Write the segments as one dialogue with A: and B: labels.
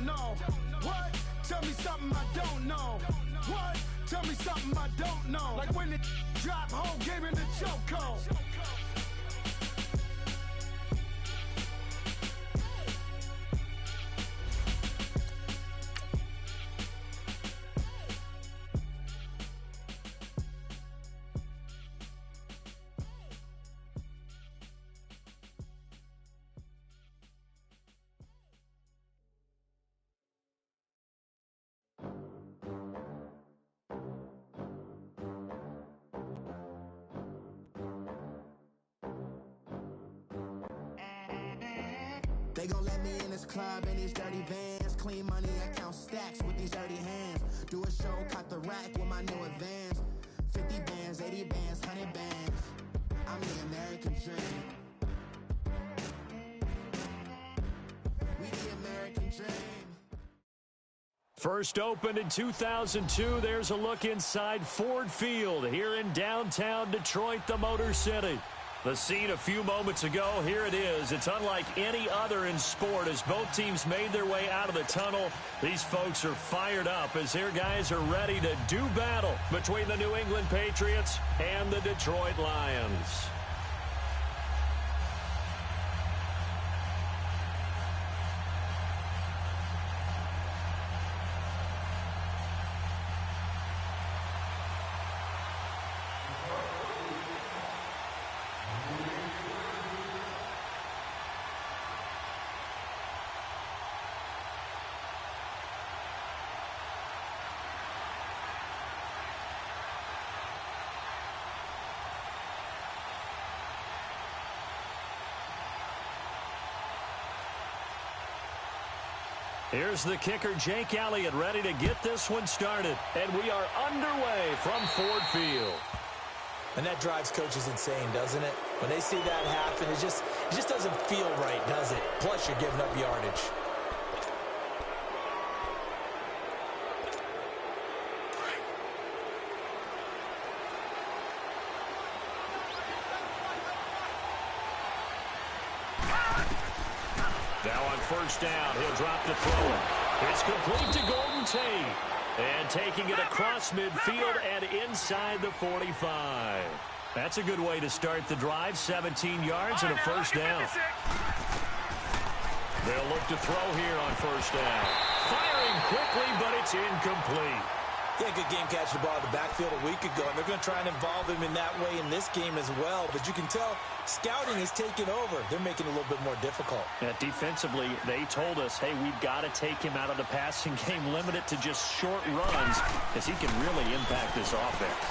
A: don't know. What? Tell me something I don't know. What? Tell me something I don't know. Like when it drop, whole game in the chokehold.
B: They gon' let me in this club in these dirty vans. Clean money, I count stacks with these dirty hands. Do a show, caught the rack with my new advance. 50 bands, 80 bands, 100 bands. I'm the American dream. We the American dream.
C: First opened in 2002, there's a look inside Ford Field here in downtown Detroit, the Motor City. The scene a few moments ago, here it is. It's unlike any other in sport as both teams made their way out of the tunnel. These folks are fired up as their guys are ready to do battle between the New England Patriots and the Detroit Lions. Here's the kicker, Jake Elliott, ready to get this one started. And we are underway from Ford Field.
D: And that drives coaches insane, doesn't it? When they see that happen, it just doesn't feel right, does it? Plus, you're giving up yardage.
C: Now on first down, he'll drop the throw. It's complete to Golden Tate. And taking it across midfield and inside the 45. That's a good way to start the drive. 17 yards and a first down. They'll look to throw here on first down. Firing quickly, but it's incomplete.
D: Yeah, good game catching the ball in the backfield a week ago, and they're going to try and involve him in that way in this game as well. But you can tell scouting is taking over. They're making it a little bit more difficult.
C: Defensively, they told us, hey, we've got to take him out of the passing game, limit it to just short runs, as he can really impact this offense.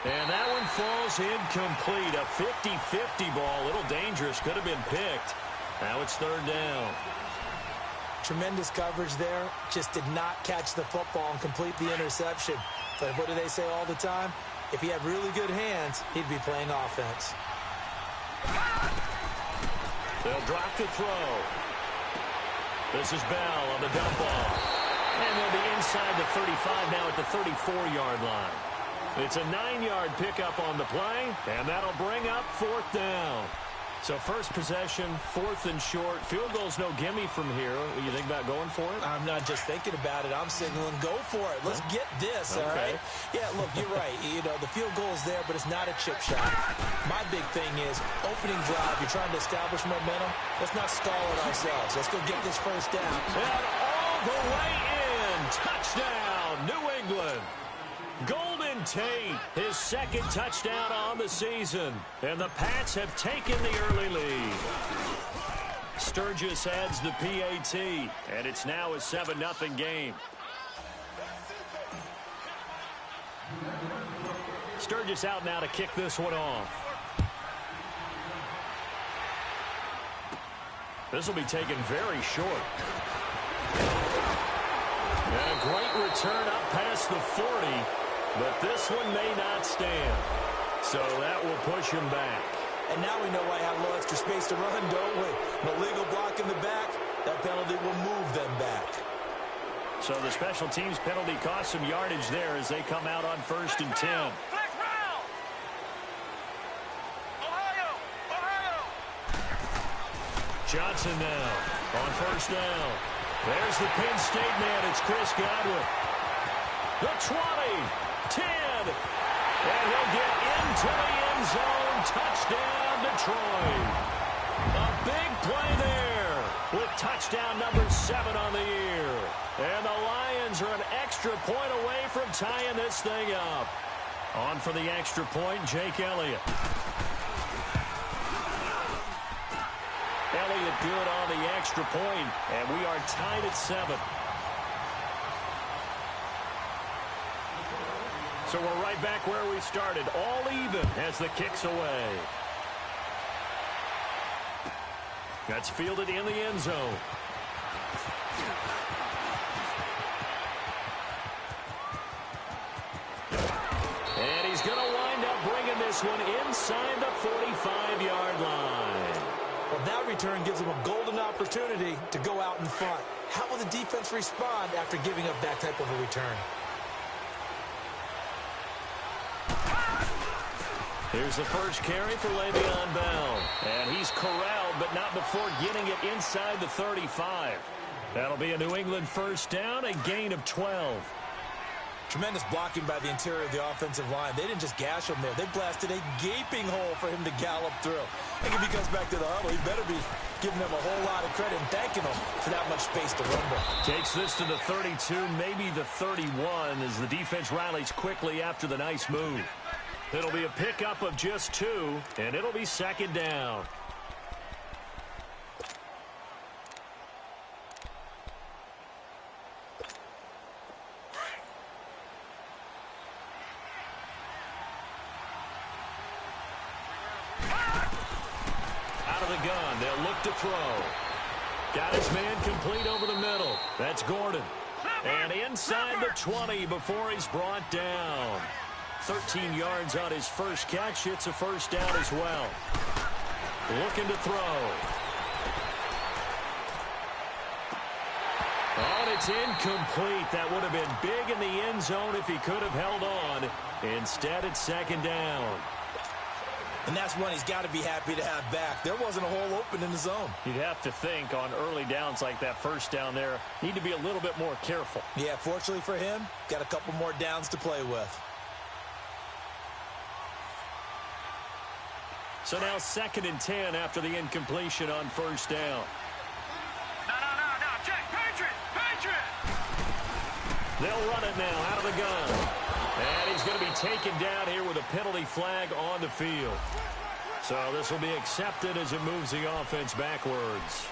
C: And that one falls incomplete. A 50-50 ball, a little dangerous, could have been picked. Now it's third down.
D: Tremendous coverage there. Just did not catch the football and complete the interception. But what do they say all the time? If he had really good hands, he'd be playing offense.
C: They'll drop the throw. This is Bell on the dump off. And they'll be inside the 35 now at the 34-yard line. It's a 9-yard pickup on the play, and that'll bring up fourth down. So first possession, fourth and short. Field goal's no gimme from here. What do you think about going for it?
D: I'm not just thinking about it. I'm signaling go for it. Let's get this, all right? Yeah, look, you're right. You know, the field goal is there, but it's not a chip shot. My big thing is opening drive. You're trying to establish momentum. Let's not stall it ourselves. Let's go get this first down.
C: And all the way in. Touchdown, New England. Golden Tate, his second touchdown on the season. And the Pats have taken the early lead. Sturgis adds the PAT, and it's now a 7-0 game. Sturgis out now to kick this one off. This will be taken very short. And a great return up past the 40. But this one may not stand. So that will push him back.
D: And now we know why I have a little extra space to run, don't we? No legal block in the back. That penalty will move them back.
C: So the special teams penalty cost some yardage there as they come out on first and 10. Johnson now on first down. There's the Penn State man. It's Chris Godwin. The 20, 10, and he'll get into the end zone. Touchdown, Detroit. A big play there with touchdown number 7 on the year. And the Lions are an extra point away from tying this thing up. On for the extra point, Jake Elliott. Elliott good on the extra point, and we are tied at 7. So we're right back where we started, all even as the kick's away. That's fielded in the end zone. And he's going to wind up bringing this one inside the 45-yard line.
D: Well, that return gives them a golden opportunity to go out in front. How will the defense respond after giving up that type of a return?
C: Here's the first carry for Le'Veon Bell. And he's corralled, but not before getting it inside the 35. That'll be a New England first down, a gain of 12.
D: Tremendous blocking by the interior of the offensive line. They didn't just gash him there. They blasted a gaping hole for him to gallop through. I think if he comes back to the huddle, he better be giving them a whole lot of credit and thanking them for that much space to rumble.
C: Takes this to the 32, maybe the 31, as the defense rallies quickly after the nice move. It'll be a pickup of just 2, and it'll be second down. Out of the gun, they'll look to throw. Got his man complete over the middle. That's Gordon. And inside the 20 before he's brought down. 13 yards on his first catch. It's a first down as well. Looking to throw. Oh, and it's incomplete. That would have been big in the end zone if he could have held on. Instead, it's second down.
D: And that's one he's got to be happy to have back. There wasn't a hole open in the zone.
C: You'd have to think on early downs like that first down there, need to be a little bit more careful.
D: Yeah, fortunately for him, got a couple more downs to play with.
C: So now 2nd and 10 after the incompletion on first down.
A: No, Jake, Patriot!
C: They'll run it now out of the gun. And he's going to be taken down here with a penalty flag on the field. So this will be accepted as it moves the offense backwards.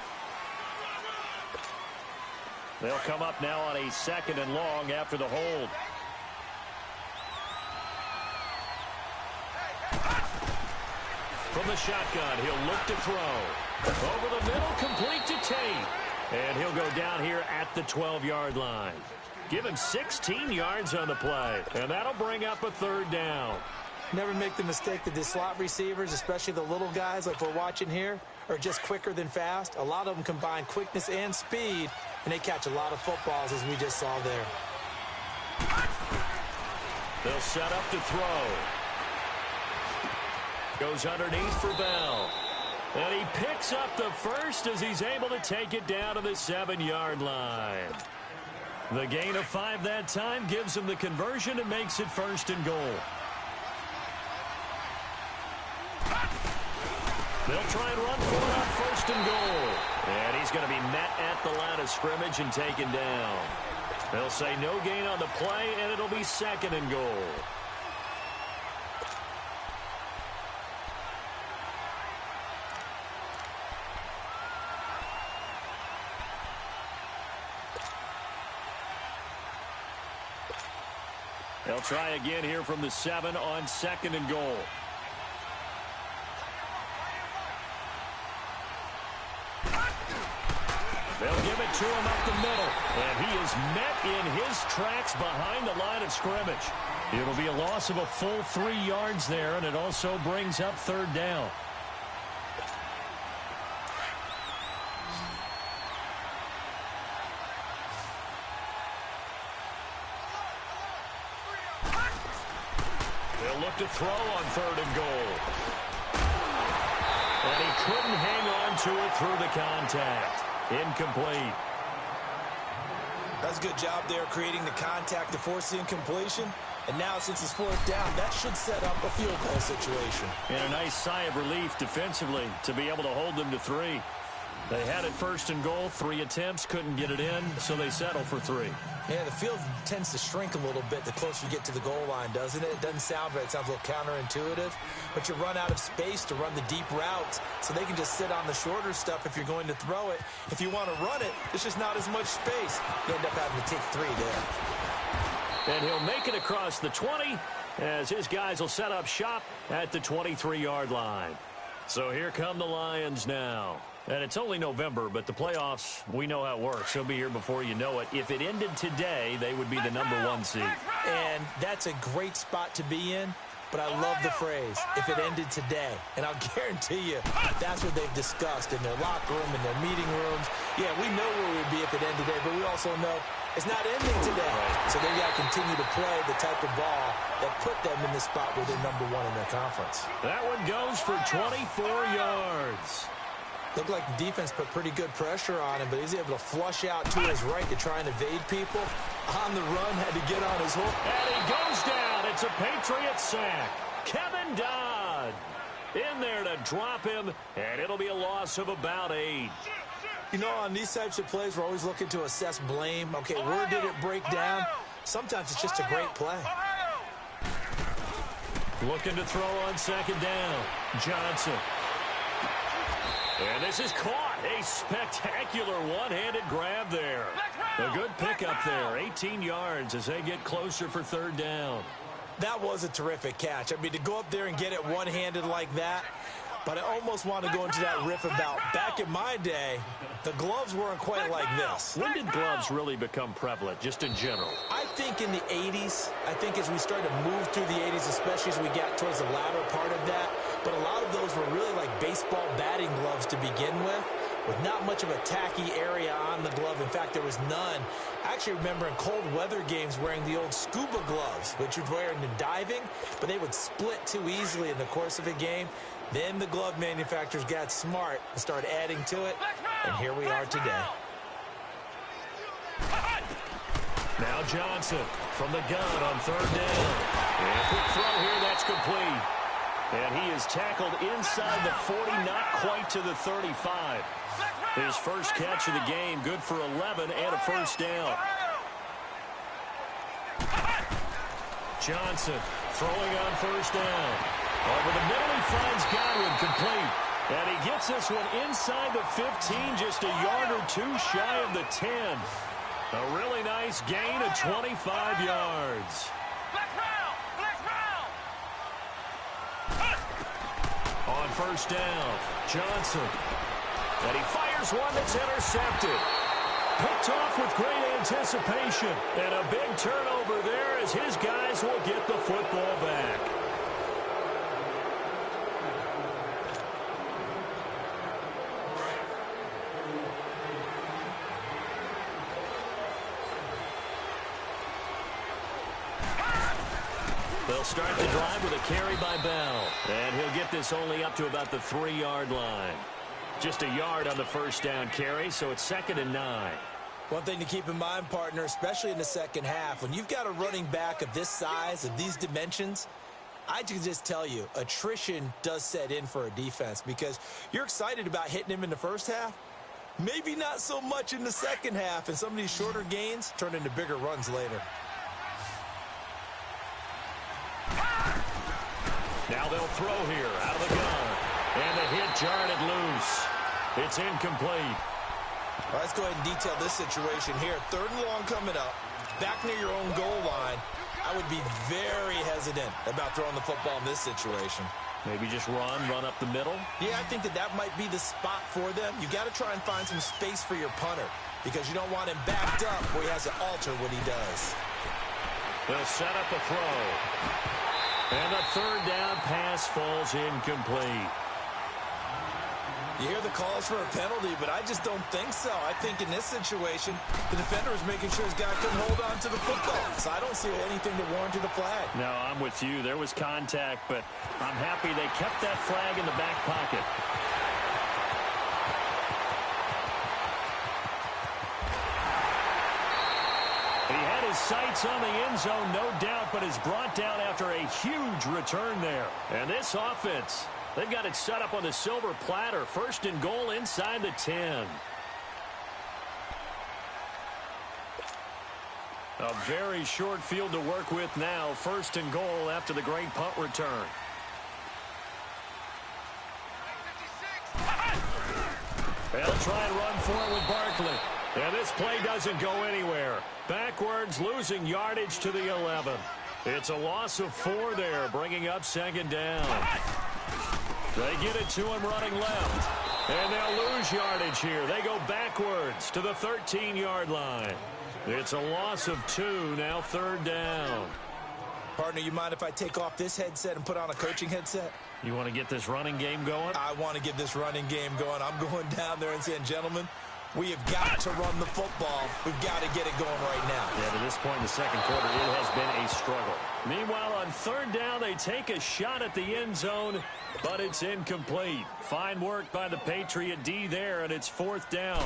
C: They'll come up now on a 2nd and long after the hold. From the shotgun, he'll look to throw. Over the middle, complete to Tate. And he'll go down here at the 12-yard line. Give him 16 yards on the play. And that'll bring up a third down.
D: Never make the mistake that the slot receivers, especially the little guys like we're watching here, are just quicker than fast. A lot of them combine quickness and speed, and they catch a lot of footballs, as we just saw there.
C: They'll set up to throw. Goes underneath for Bell. And he picks up the first as he's able to take it down to the 7-yard line. The gain of 5 that time gives him the conversion and makes it 1st and goal. They'll try and run for it on 1st and goal. And he's going to be met at the line of scrimmage and taken down. They'll say no gain on the play, and it'll be 2nd and goal. They'll try again here from the 7 on 2nd and goal. They'll give it to him up the middle. And he is met in his tracks behind the line of scrimmage. It'll be a loss of a full 3 yards there, and it also brings up 3rd down. They'll look to throw on 3rd and goal. And he couldn't hang on to it through the contact. Incomplete.
D: That's a good job there creating the contact to force the incompletion. And now, since it's fourth down, that should set up a field goal situation.
C: And a nice sigh of relief defensively to be able to hold them to 3. They had it first and goal, 3 attempts, couldn't get it in, so they settle for 3.
D: Yeah, the field tends to shrink a little bit the closer you get to the goal line, doesn't it? It doesn't sound right. It sounds a little counterintuitive. But you run out of space to run the deep routes, so they can just sit on the shorter stuff if you're going to throw it. If you want to run it, there's just not as much space. You end up having to take 3 there.
C: And he'll make it across the 20 as his guys will set up shop at the 23-yard line. So here come the Lions now. And it's only November, but the playoffs, we know how it works. They'll be here before you know it. If it ended today, they would be the #1 seed.
D: And that's a great spot to be in. But I love the phrase, if it ended today. And I'll guarantee you, that's what they've discussed in their locker room, in their meeting rooms. Yeah, we know where we'd be if it ended today, but we also know it's not ending today. So they got to continue to play the type of ball that put them in the spot where they're #1 in their conference.
C: That one goes for 24 yards.
D: Looked like the defense put pretty good pressure on him, but he's able to flush out to his right to try and evade people. On the run, had to get on his hook.
C: And he goes down. It's a Patriot sack. Kevin Dodd in there to drop him, and it'll be a loss of about 8.
D: You know, on these types of plays, we're always looking to assess blame. Okay, where did it break down? Sometimes it's just a great play.
C: Looking to throw on second down. Johnson. And this is caught. A spectacular one-handed grab there. A good pickup there. 18 yards as they get closer for third down.
D: That was a terrific catch. I mean, to go up there and get it one-handed like that, but I almost want to go into that riff about back in my day, the gloves weren't quite like this.
C: When did gloves really become prevalent, just in general?
D: I think in the 80s. I think as we started to move through the 80s, especially as we got towards the latter part of that. But a lot of those were really like baseball batting gloves to begin with not much of a tacky area on the glove. In fact, there was none. I actually remember in cold weather games wearing the old scuba gloves, which you'd wear in diving, but they would split too easily in the course of a game. Then the glove manufacturers got smart and started adding to it, and here we are today.
C: Now Johnson from the gun on third down. And a quick throw here, that's complete. And he is tackled inside the 40, not quite to the 35. His first catch of the game, good for 11 and a first down. Johnson throwing on first down. Over the middle, he finds Godwin complete. And he gets this one inside the 15, just a yard or two shy of the 10. A really nice gain of 25 yards. On first down, Johnson. And he fires one that's intercepted. Picked off with great anticipation. And a big turnover there as his guys will get the football back. They'll start the drive with a carry by Bell. And he'll get this only up to about the 3-yard line. Just a yard on the first down carry, so it's 2nd and 9.
D: One thing to keep in mind, partner, especially in the second half, when you've got a running back of this size, of these dimensions, I can just tell you, attrition does set in for a defense because you're excited about hitting him in the first half. Maybe not so much in the second half, and some of these shorter gains turn into bigger runs later.
C: Now they'll throw here out of the gun. And the hit jarred it loose. It's incomplete.
D: All right, let's go ahead and detail this situation here. 3rd and long coming up. Back near your own goal line. I would be very hesitant about throwing the football in this situation.
C: Maybe just run up the middle?
D: Yeah, I think that might be the spot for them. You got to try and find some space for your punter because you don't want him backed up where he has to alter what he does.
C: They'll set up a throw. And the 3rd down pass falls incomplete.
D: You hear the calls for a penalty, but I just don't think so. I think in this situation, the defender is making sure his guy couldn't hold on to the football. So I don't see anything to warrant a flag.
C: No, I'm with you. There was contact, but I'm happy they kept that flag in the back pocket. He had his sights on the end zone, no doubt, but is brought down after a huge return there. And this offense, they've got it set up on the silver platter. First and goal inside the 10. A very short field to work with now. First and goal after the great punt return. They'll try and run forward with Barkley. And this play doesn't go anywhere. Backwards, losing yardage to the 11. It's a loss of 4 there, bringing up second down. They get it to him running left. And they'll lose yardage here. They go backwards to the 13-yard line. It's a loss of 2, now third down.
D: Partner, you mind if I take off this headset and put on a coaching headset?
C: You want to get this running game going?
D: I want to get this running game going. I'm going down there and saying, gentlemen, we have got to run the football. We've got to get it going right now.
C: Yeah, to this point in the second quarter, it has been a struggle. Meanwhile, on third down, they take a shot at the end zone, but it's incomplete. Fine work by the Patriot D there, and it's fourth down.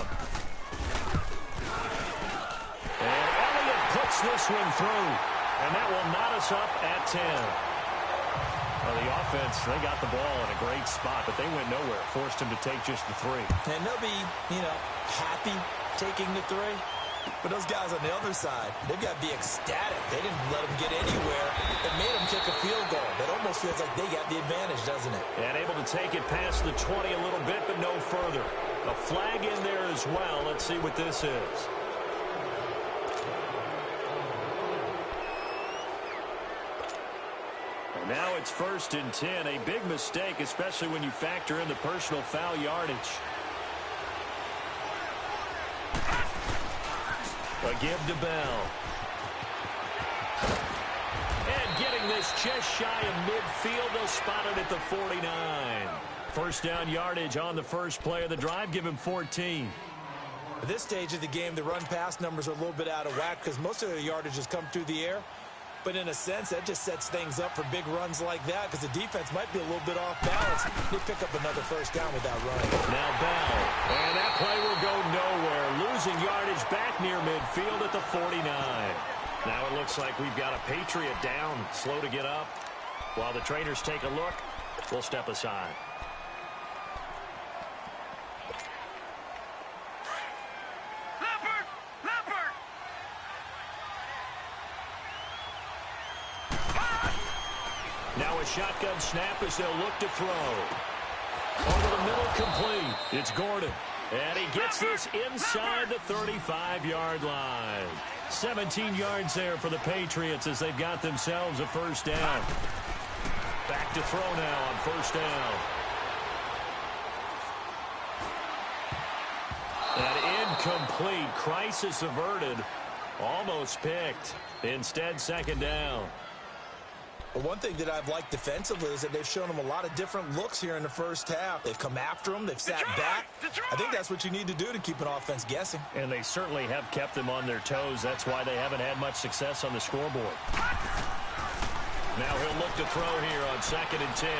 C: And Elliott puts this one through, and that will knot us up at 10. Well, the offense, they got the ball in a great spot, but they went nowhere. Forced him to take just the 3.
D: And they'll be, happy taking the 3. But those guys on the other side, they've got to be ecstatic. They didn't let them get anywhere. It made them kick a field goal. That almost feels like they got the advantage, doesn't it?
C: And able to take it past the 20 a little bit, but no further. A flag in there as well. Let's see what this is. Now it's first and 10. A big mistake, especially when you factor in the personal foul yardage. A give to Bell. And getting this just shy of midfield. They'll spot it at the 49. First down yardage on the first play of the drive. Give him 14.
D: At this stage of the game, the run-pass numbers are a little bit out of whack because most of the yardage has come through the air. But in a sense, that just sets things up for big runs like that because the defense might be a little bit off balance. They pick up another first down with that run.
C: Now Bell. And that play will go nowhere. Losing yardage back near midfield at the 49. Now it looks like we've got a Patriot down, slow to get up. While the trainers take a look, we'll step aside. Now a shotgun snap as they'll look to throw. Over the middle, complete. It's Gordon. And he gets this inside the 35-yard line. 17 yards there for the Patriots as they've got themselves a first down. Back to throw now on first down. An incomplete. Crisis averted. Almost picked. Instead, second down.
D: Well, one thing that I've liked defensively is that they've shown them a lot of different looks here in the first half. They've come after them. They've sat back. I think that's what you need to do to keep an offense guessing.
C: And they certainly have kept them on their toes. That's why they haven't had much success on the scoreboard. Now he'll look to throw here on second and 10.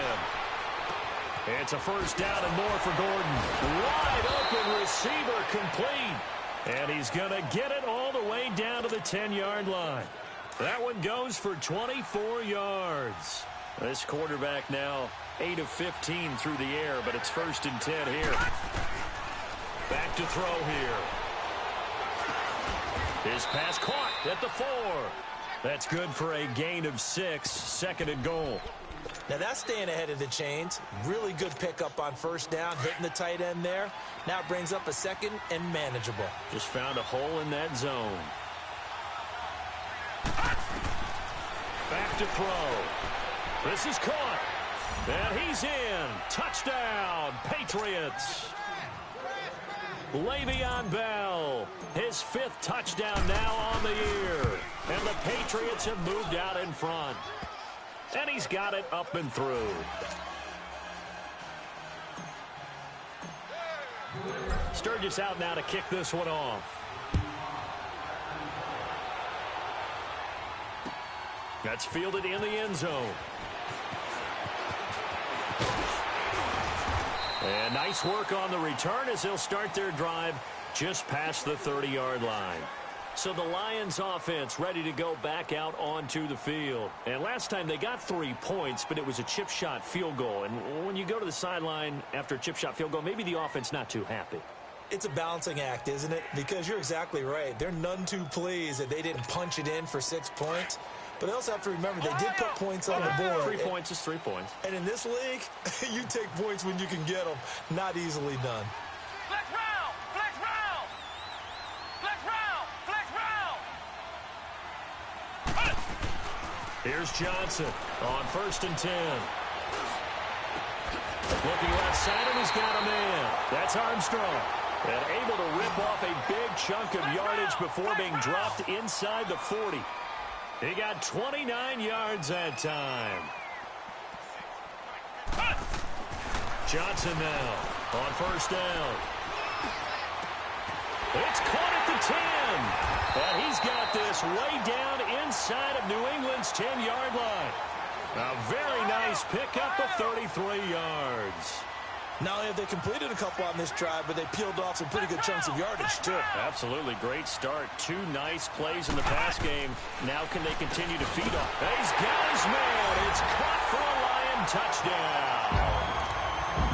C: It's a first down and more for Gordon. Wide open receiver, complete. And he's going to get it all the way down to the 10-yard line. That one goes for 24 yards. This quarterback now 8 of 15 through the air, but it's first and 10 here. Back to throw here. His pass caught at the 4. That's good for a gain of 6, second and goal.
D: Now that's staying ahead of the chains. Really good pickup on first down, hitting the tight end there. Now it brings up a second and manageable.
C: Just found a hole in that zone. Back to throw. This is caught. And he's in. Touchdown, Patriots. Le'Veon Bell, his 5th touchdown now on the year. And the Patriots have moved out in front. And he's got it up and through. Sturgis out now to kick this one off. That's fielded in the end zone. And nice work on the return as they'll start their drive just past the 30-yard line. So the Lions offense ready to go back out onto the field. And last time they got 3 points, but it was a chip shot field goal. And when you go to the sideline after a chip shot field goal, maybe the offense not too happy.
D: It's a balancing act, isn't it? Because you're exactly right. They're none too pleased that they didn't punch it in for 6 points. But they also have to remember they did put points on the board.
C: 3 points is 3 points.
D: And in this league, you take points when you can get them. Not easily done.
A: Flex round! Flex round! Flex round! Flex round!
C: Here's Johnson on 1st and 10. Looking left side, and he's got a man. That's Armstrong. And able to rip off a big chunk of yardage before being dropped inside the 40. He got 29 yards that time. Johnson now on 1st down. It's caught at the 10. And he's got this way down inside of New England's 10-yard line. A very nice pickup of 33 yards.
D: Not only have they completed a couple on this drive, but they peeled off some pretty good chunks of yardage, too.
C: Absolutely. Great start. 2 nice plays in the pass game. Now can they continue to feed off? He's got his man. It's caught for a Lion touchdown.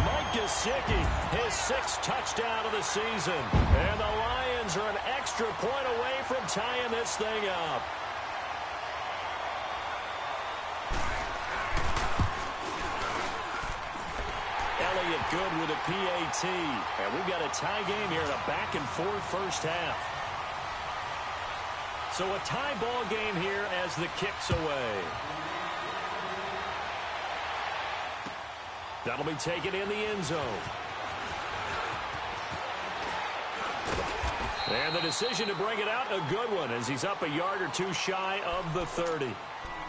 C: Mike Gesicki, his 6th touchdown of the season. And the Lions are an extra point away from tying this thing up. Elliott good with a PAT. And we've got a tie game here in a back-and-forth first half. So a tie ball game here as the kick's away. That'll be taken in the end zone. And the decision to bring it out, a good one, as he's up a yard or 2 shy of the 30.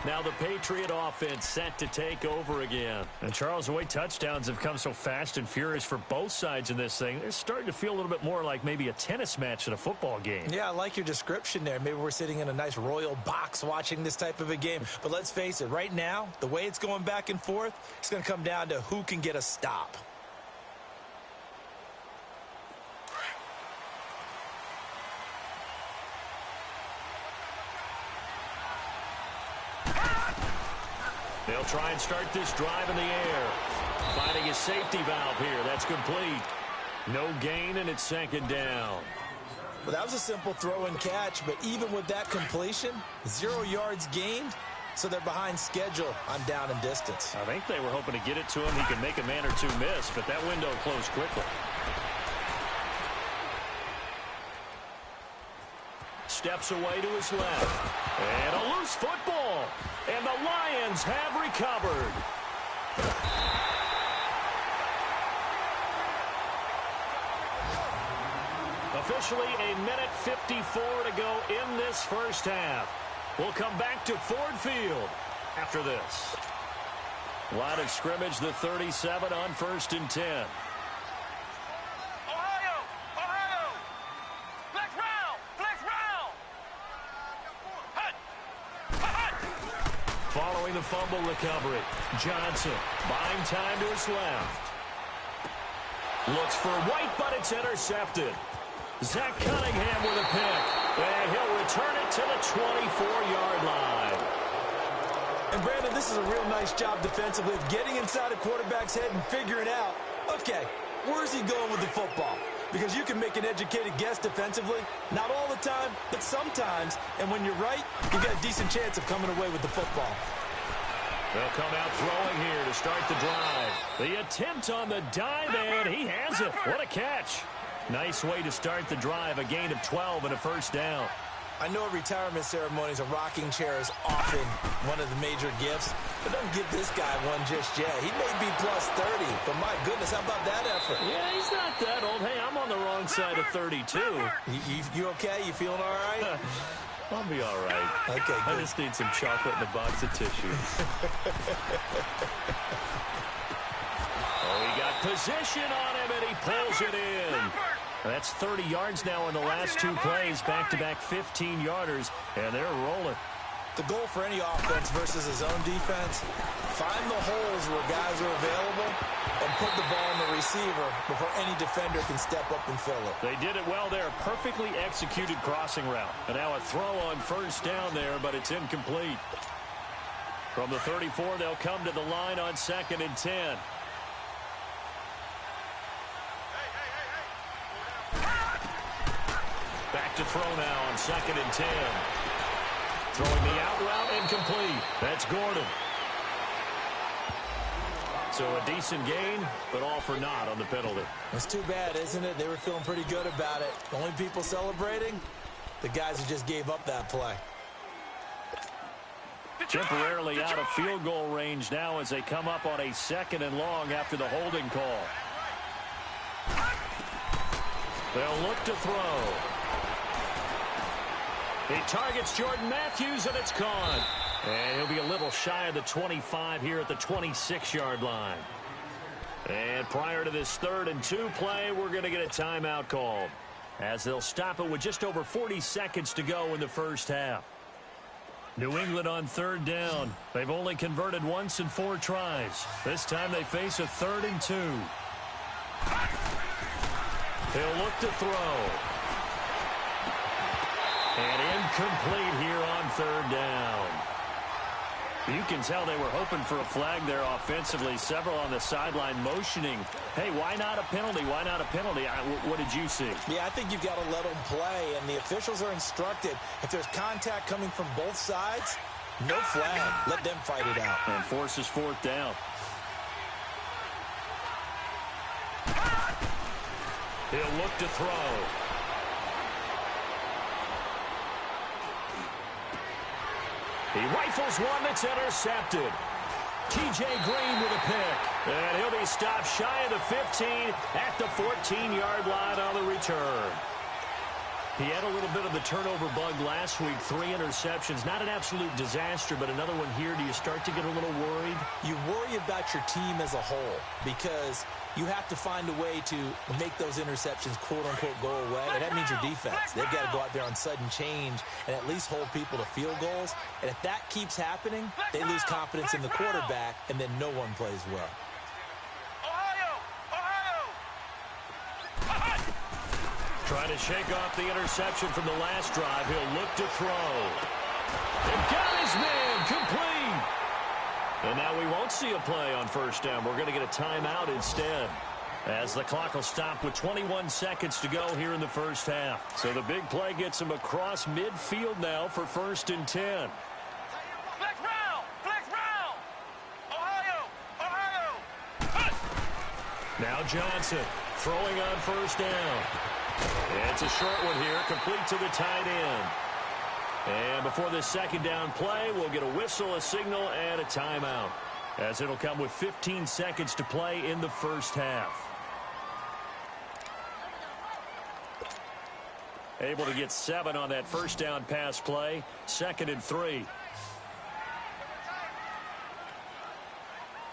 C: Now the Patriot offense set to take over again. And Charles, the way touchdowns have come so fast and furious for both sides in this thing, it's starting to feel a little bit more like maybe a tennis match than a football game.
D: Yeah, I like your description there. Maybe we're sitting in a nice royal box watching this type of a game. But let's face it, right now, the way it's going back and forth, it's going to come down to who can get a stop.
C: They'll try and start this drive in the air. Finding a safety valve here. That's complete. No gain, and it's 2nd down.
D: Well, that was a simple throw and catch, but even with that completion, 0 yards gained, so they're behind schedule on down and distance.
C: I think they were hoping to get it to him. He could make a man or 2 miss, but that window closed quickly. Steps away to his left. And a loose football. And the Lions have recovered. Officially a minute 54 to go in this first half. We'll come back to Ford Field after this. Line of scrimmage, the 37 on 1st and 10. Following the fumble recovery, Johnson buying time to his left. Looks for White, but it's intercepted. Zach Cunningham with a pick, and he'll return it to the 24-yard line.
D: And Brandon, this is a real nice job defensively of getting inside a quarterback's head and figuring out, okay, where's he going with the football? Because you can make an educated guess defensively, not all the time, but sometimes. And when you're right, you've got a decent chance of coming away with the football.
C: They'll come out throwing here to start the drive. The attempt on the dive, and he has it. What a catch. Nice way to start the drive, a gain of 12 and a 1st down.
D: I know at retirement ceremonies, a rocking chair is often one of the major gifts, but don't give this guy one just yet. He may be plus 30, but my goodness, how about that effort?
C: Yeah, he's not that old. Hey, I'm on the wrong side of 32.
D: You okay? You feeling all right?
C: I'll be all right.
D: Okay, good.
C: I just need some chocolate and a box of tissues. Oh, he got position on him, and he pulls it in. That's 30 yards now in the last two plays, back-to-back 15-yarders, and they're rolling.
D: The goal for any offense versus his own defense, find the holes where guys are available and put the ball in the receiver before any defender can step up and fill it.
C: They did it well there. Perfectly executed crossing route. And now a throw on first down there, but it's incomplete. From the 34, they'll come to the line on 2nd and 10. Back to throw now on 2nd and 10. Throwing the out route incomplete. That's Gordon. So a decent gain, but all for naught on the penalty.
D: It's too bad, isn't it? They were feeling pretty good about it. The only people celebrating, the guys who just gave up that play.
C: Temporarily out of field goal range now as they come up on a 2nd and long after the holding call. They'll look to throw. He targets Jordan Matthews, and it's gone. And he'll be a little shy of the 25 here at the 26-yard line. And prior to this 3rd and 2 play, we're going to get a timeout called, as they'll stop it with just over 40 seconds to go in the first half. New England on 3rd down. They've only converted once in 4 tries. This time they face a 3rd and 2. He'll look to throw. And incomplete here on 3rd down. You can tell they were hoping for a flag there offensively. Several on the sideline motioning, hey, why not a penalty? Why not a penalty? What did you see?
D: Yeah, I think you've got to let them play, and the officials are instructed. If there's contact coming from both sides, no flag. Let them fight it out.
C: And forces 4th down. He'll look to throw. He rifles one that's intercepted. T.J. Green with a pick. And he'll be stopped shy of the 15 at the 14-yard line on the return. He had a little bit of the turnover bug last week. 3 interceptions. Not an absolute disaster, but another one here. Do you start to get a little worried?
D: You worry about your team as a whole because you have to find a way to make those interceptions, quote-unquote, go away. And that means your defense. They've got to go out there on sudden change and at least hold people to field goals. And if that keeps happening, they lose confidence in the quarterback, and then no one plays well.
C: Trying to shake off the interception from the last drive. He'll look to throw. And got his man complete. And now we won't see a play on first down. We're going to get a timeout instead, as the clock will stop with 21 seconds to go here in the first half. So the big play gets him across midfield now for 1st and 10.
A: Flex round. Ohio.
C: Now Johnson throwing on first down. It's a short one here, complete to the tight end. And before this 2nd down play, we'll get a whistle, a signal, and a timeout, as it'll come with 15 seconds to play in the first half. Able to get 7 on that first down pass play. 2nd and 3.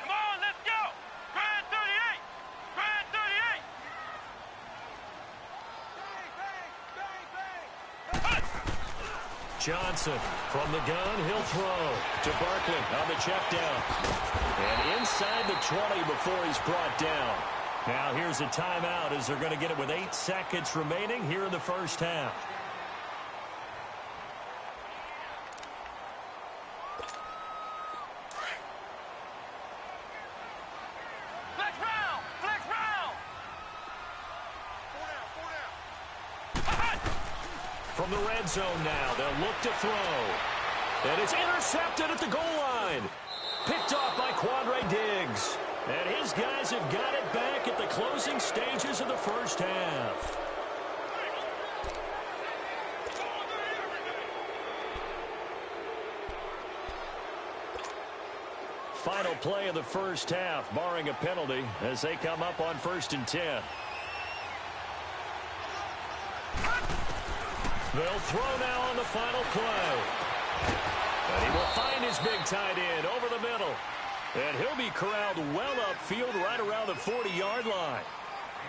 A: Come on, let's go. Grand 38.
C: Johnson from the gun, he'll throw to Barkley on the check down. And inside the 20 before he's brought down. Now here's a timeout as they're going to get it with 8 seconds remaining here in the first half.
A: Flex round.
C: From the red zone now, they'll look to throw. And it's intercepted at the goal line. Picked off by Quandre Diggs. And his guys have got it back at the closing stages of the first half. Final play of the first half, barring a penalty, as they come up on 1st and 10. They'll throw now on the final play. And he will find his big tight end over the middle. And he'll be corralled well upfield right around the 40-yard line.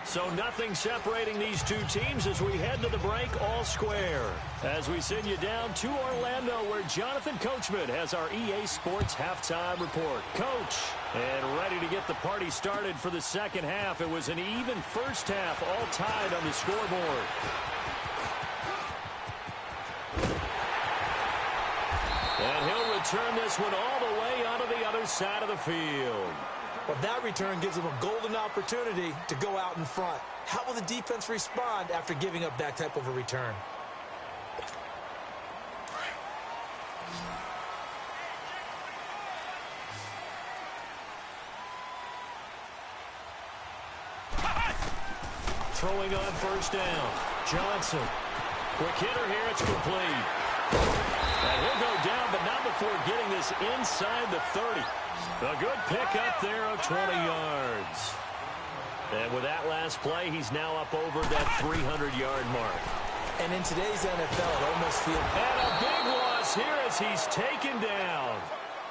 C: So nothing separating these two teams as we head to the break all square. As we send you down to Orlando where Jonathan Coachman has our EA Sports halftime report. Coach, and ready to get the party started for the second half. It was an even first half, all tied on the scoreboard. And he'll return this one all the way onto the other side of the field.
D: Well, that return gives them a golden opportunity to go out in front. How will the defense respond after giving up that type of a return?
C: Throwing on first down. Johnson. Quick hitter here. It's complete. And he'll go down, but not before getting this inside the 30. A good pickup there of 20 yards. And with that last play, he's now up over that 300-yard mark.
D: And in today's NFL, it almost feels...
C: And a big loss here as he's taken down.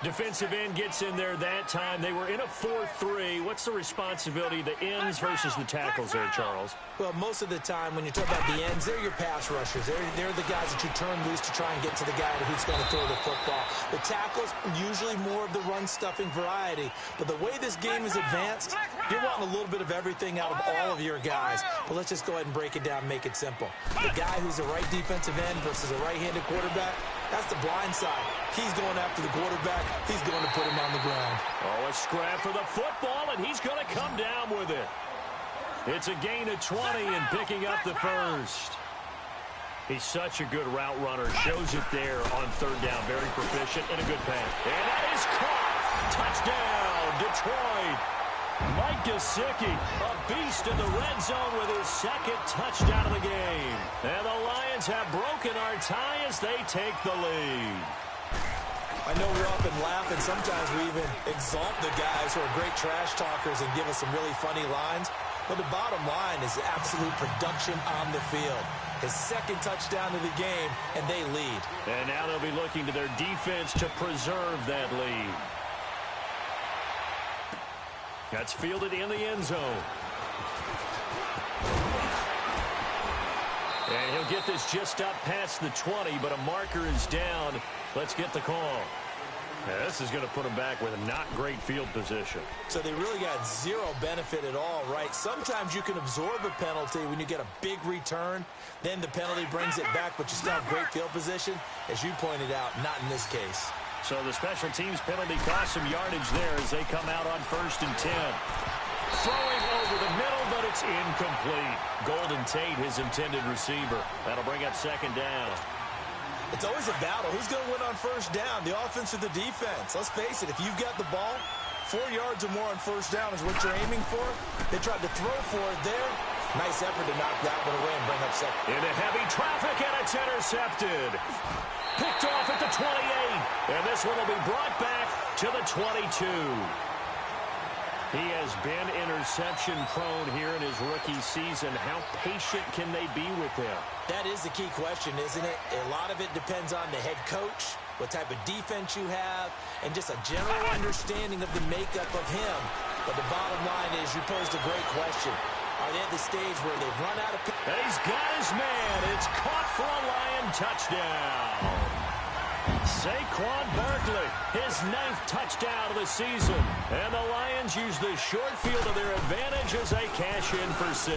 C: Defensive end gets in there that time. They were in a 4-3. What's the responsibility, the ends versus the tackles there, Charles?
D: Well, most of the time when you talk about the ends, they're your pass rushers. They're the guys that you turn loose to try and get to the guy who's going to throw the football. The tackles, usually more of the run-stuffing variety. But the way this game is advanced, you're wanting a little bit of everything out of all of your guys. But let's just go ahead and break it down and make it simple. The guy who's a right defensive end versus a right-handed quarterback, that's the blind side. He's going after the quarterback. He's going to put him on the ground.
C: Oh, a scrap for the football, and he's going to come down with it. It's a gain of 20 and picking up the first. He's such a good route runner. Shows it there on third down. Very proficient and a good pass. And that is caught. Touchdown, Detroit. Mike Gesicki, a beast in the red zone with his second touchdown of the game. And the Lions have broken our tie as they take the lead.
D: I know we're up and laughing. Sometimes we even exalt the guys who are great trash talkers and give us some really funny lines. But the bottom line is absolute production on the field. His second touchdown of the game, and they lead.
C: And now they'll be looking to their defense to preserve that lead. That's fielded in the end zone. And he'll get this just up past the 20, but a marker is down. Let's get the call. Yeah, this is going to put him back with a not great field position.
D: So they really got zero benefit at all, right? Sometimes you can absorb a penalty when you get a big return. Then the penalty brings it back, but you still have great field position. As you pointed out, not in this case.
C: So the special teams penalty cost some yardage there as they come out on 1st and 10. Throwing over the middle, but it's incomplete. Golden Tate, his intended receiver. That'll bring up second down.
D: It's always a battle. Who's going to win on first down, the offense or the defense? Let's face it, if you've got the ball, 4 yards or more on first down is what you're aiming for. They tried to throw for it there. Nice effort to knock that one away and bring up second.
C: Into heavy traffic, and it's intercepted. Picked off at the 28. And this one will be brought back to the 22. He has been interception-prone here in his rookie season. How patient can they be with him?
D: That is the key question, isn't it? A lot of it depends on the head coach, what type of defense you have, and just a general understanding of the makeup of him. But the bottom line is you posed a great question. Are they at the stage where they've run out of...
C: He's got his man. It's caught for a Lion touchdown. Saquon Barkley, his 9th touchdown of the season. And the Lions use the short field to their advantage as they cash in for 6.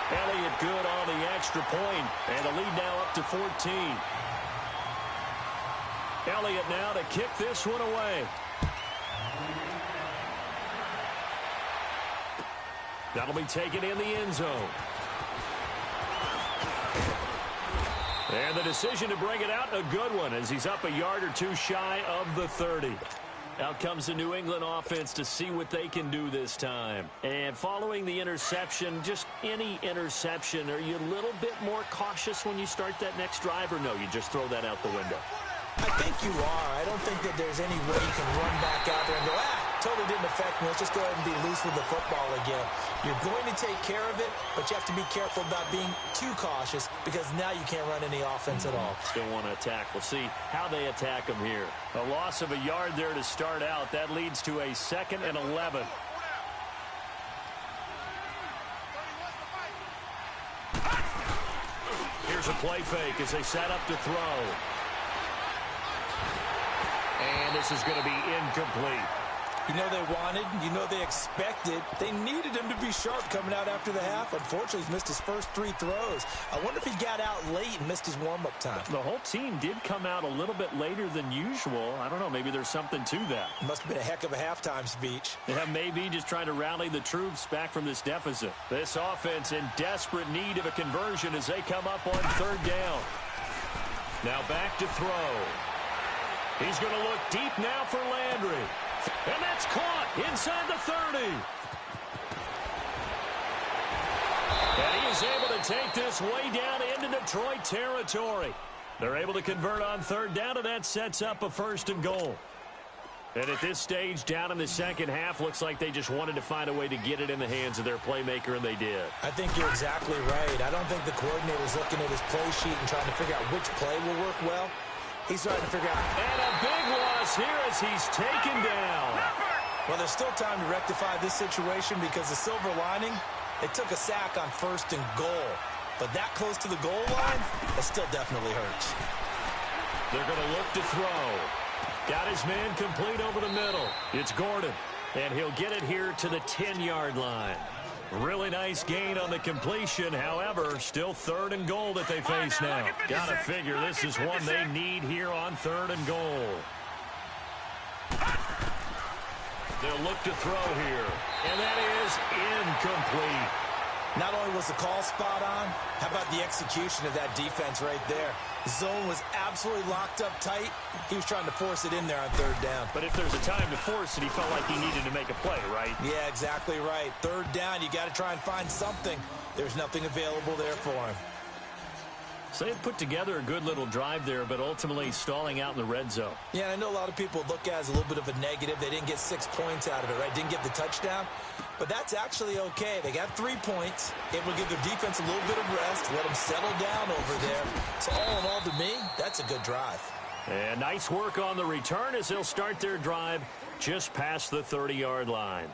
C: Elliott good on the extra point, and the lead now up to 14. Elliott now to kick this one away. That'll be taken in the end zone. And the decision to bring it out, a good one, as he's up a yard or two shy of the 30. Out comes the New England offense to see what they can do this time. And following the interception, just any interception, are you a little bit more cautious when you start that next drive, or no, you just throw that out the window?
D: I think you are. I don't think that there's any way you can run back out there and go, totally didn't affect me. Let's just go ahead and be loose with the football again. You're going to take care of it, but you have to be careful about being too cautious because now you can't run any offense at all.
C: Still want to attack. We'll see how they attack them here. A loss of a yard there to start out. That leads to a 2nd and 11. Here's a play fake as they set up to throw. And this is going to be incomplete.
D: You know they wanted, you know they expected. They needed him to be sharp coming out after the half. Unfortunately, he's missed his first 3 throws. I wonder if he got out late and missed his warm-up time.
C: The whole team did come out a little bit later than usual. I don't know, maybe there's something to that.
D: Must have been a heck of a halftime speech.
C: Yeah, maybe just trying to rally the troops back from this deficit. This offense in desperate need of a conversion as they come up on 3rd down. Now back to throw. He's going to look deep now for Landry. And that's caught inside the 30. And he is able to take this way down into Detroit territory. They're able to convert on 3rd down, and that sets up a 1st and goal. And at this stage, down in the second half, looks like they just wanted to find a way to get it in the hands of their playmaker, and they did.
D: I think you're exactly right. I don't think the coordinator's looking at his play sheet and trying to figure out which play will work well. He's trying to figure out.
C: And a big loss here as he's taken down.
D: Well, there's still time to rectify this situation because the silver lining, they took a sack on 1st and goal. But that close to the goal line, it still definitely hurts.
C: They're going to look to throw. Got his man complete over the middle. It's Gordon, and he'll get it here to the 10-yard line. Really nice gain on the completion. However, still 3rd and goal that they face now. Gotta figure this is one they need here on 3rd and goal. They'll look to throw here. And that is incomplete.
D: Not only was the call spot on, how about the execution of that defense right there? The zone was absolutely locked up tight. He was trying to force it in there on 3rd down.
C: But if there's a time to force it, he felt like he needed to make a play, right?
D: Yeah, exactly right. 3rd down, you got to try and find something. There's nothing available there for him.
C: So they put together a good little drive there, but ultimately stalling out in the red zone.
D: Yeah, I know a lot of people look at it as a little bit of a negative. They didn't get 6 points out of it, right? Didn't get the touchdown. But that's actually okay. They got 3 points. It will give their defense a little bit of rest, let them settle down over there. So all in all, to me, that's a good drive.
C: And nice work on the return as they'll start their drive just past the 30-yard line.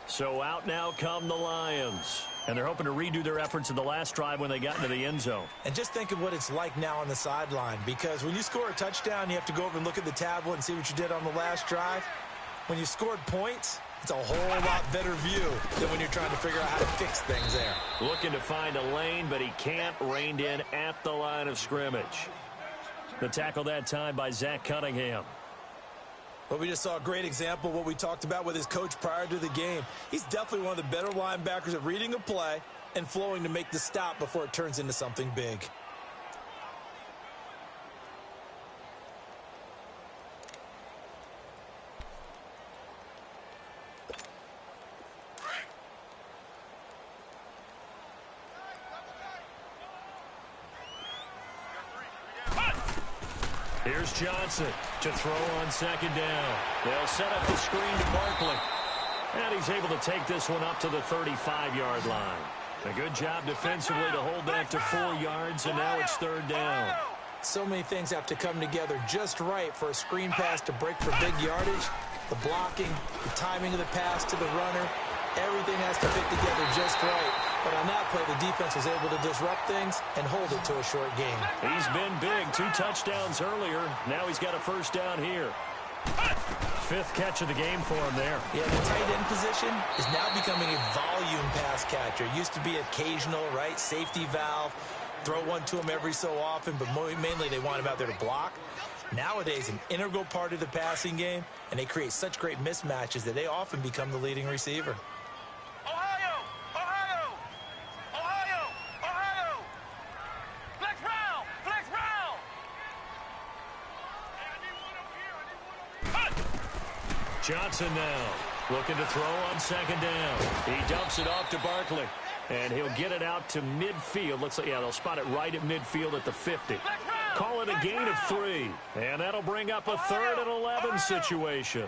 C: So out now come the Lions. And they're hoping to redo their efforts in the last drive when they got into the end zone.
D: And just think of what it's like now on the sideline, because when you score a touchdown, you have to go over and look at the tablet and see what you did on the last drive. When you scored points, it's a whole lot better view than when you're trying to figure out how to fix things there.
C: Looking to find a lane, but he can't. Reined in at the line of scrimmage. The tackle that time by Zach Cunningham.
D: Well, we just saw a great example of what we talked about with his coach prior to the game. He's definitely one of the better linebackers at reading a play and flowing to make the stop before it turns into something big.
C: Here's Johnson to throw on 2nd down. They'll set up the screen to Barkley. And he's able to take this one up to the 35-yard line. A good job defensively to hold that to 4 yards, and now it's 3rd down.
D: So many things have to come together just right for a screen pass to break for big yardage. The blocking, the timing of the pass to the runner, everything has to fit together just right. But on that play, the defense was able to disrupt things and hold it to a short game.
C: He's been big. 2 touchdowns earlier. Now he's got a 1st down here. 5th catch of the game for him there.
D: Yeah, the tight end position is now becoming a volume pass catcher. It used to be occasional, right? Safety valve. Throw one to him every so often, but mainly they want him out there to block. Nowadays, an integral part of the passing game, and they create such great mismatches that they often become the leading receiver.
C: Johnson now looking to throw on 2nd down. He dumps it off to Barkley, and he'll get it out to midfield. Looks like, yeah, they'll spot it right at midfield at the 50. Call it a gain of 3, and that'll bring up a 3rd and 11 situation.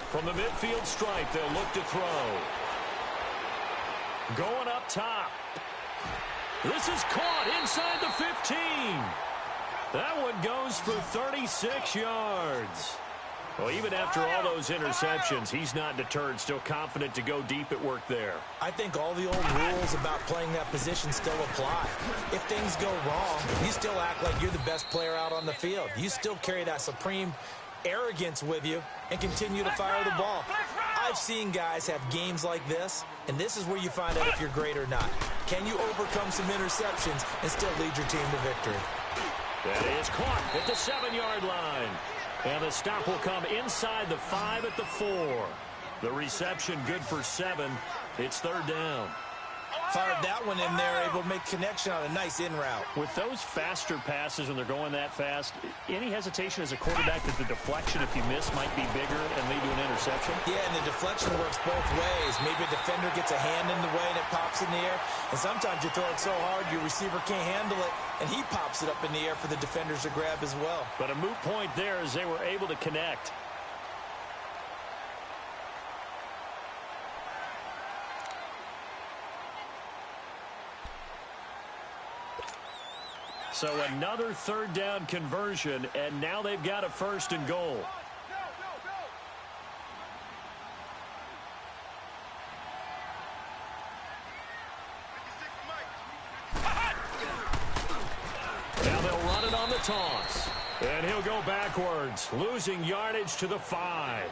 C: From the midfield stripe, they'll look to throw. Going up top. This is caught inside the 15. That one goes for 36 yards. Well, even after all those interceptions, he's not deterred, still confident to go deep at work there.
D: I think all the old rules about playing that position still apply. If things go wrong, you still act like you're the best player out on the field. You still carry that supreme arrogance with you and continue to fire the ball. I've seen guys have games like this, and this is where you find out if you're great or not. Can you overcome some interceptions and still lead your team to victory?
C: That is caught at the 7-yard line. And the stop will come inside the 5 at the 4. The reception good for 7. It's third down.
D: Fired that one in there, able to make connection on a nice in route.
C: With those faster passes when they're going that fast, any hesitation as a quarterback that the deflection, if you miss, might be bigger and lead to an interception?
D: Yeah, and the deflection works both ways. Maybe a defender gets a hand in the way and it pops in the air. And sometimes you throw it so hard your receiver can't handle it, and he pops it up in the air for the defenders to grab as well.
C: But a moot point there as they were able to connect. So another third down conversion, and now they've got a 1st and goal. Now they'll run it on the toss. And he'll go backwards, losing yardage to the 5.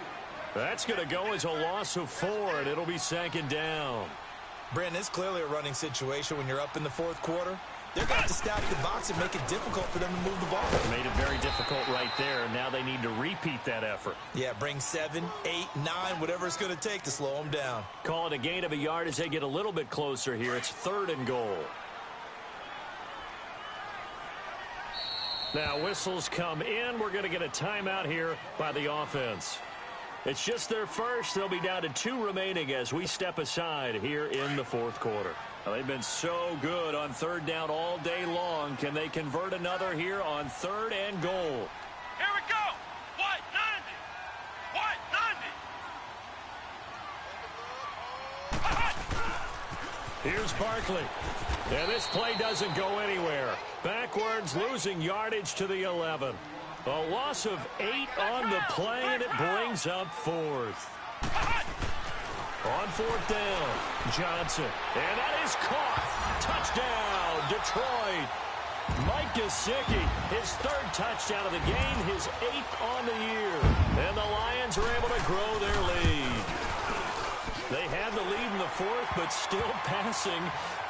C: That's going to go as a loss of 4, and it'll be 2nd down.
D: Brandon, it's clearly a running situation when you're up in the 4th quarter. They're going to have to stack the box and make it difficult for them to move the ball.
C: Made it very difficult right there. Now they need to repeat that effort.
D: Yeah, bring 7, 8, 9, whatever it's going to take to slow them down.
C: Call it a gain of a yard as they get a little bit closer here. It's 3rd and goal. Now whistles come in. We're going to get a timeout here by the offense. It's just their first. They'll be down to 2 remaining as we step aside here in the 4th quarter. Well, they've been so good on 3rd down all day long. Can they convert another here on 3rd and goal?
A: Here we go. White 90.
C: Here's Barkley. And this play doesn't go anywhere. Backwards, losing yardage to the 11. A loss of 8 on the play, and it brings up 4th. On 4th down, Johnson. And that is caught. Touchdown, Detroit. Mike Gesicki, his 3rd touchdown of the game, his 8th on the year. And the Lions are able to grow their lead. They had the lead in the 4th, but still passing.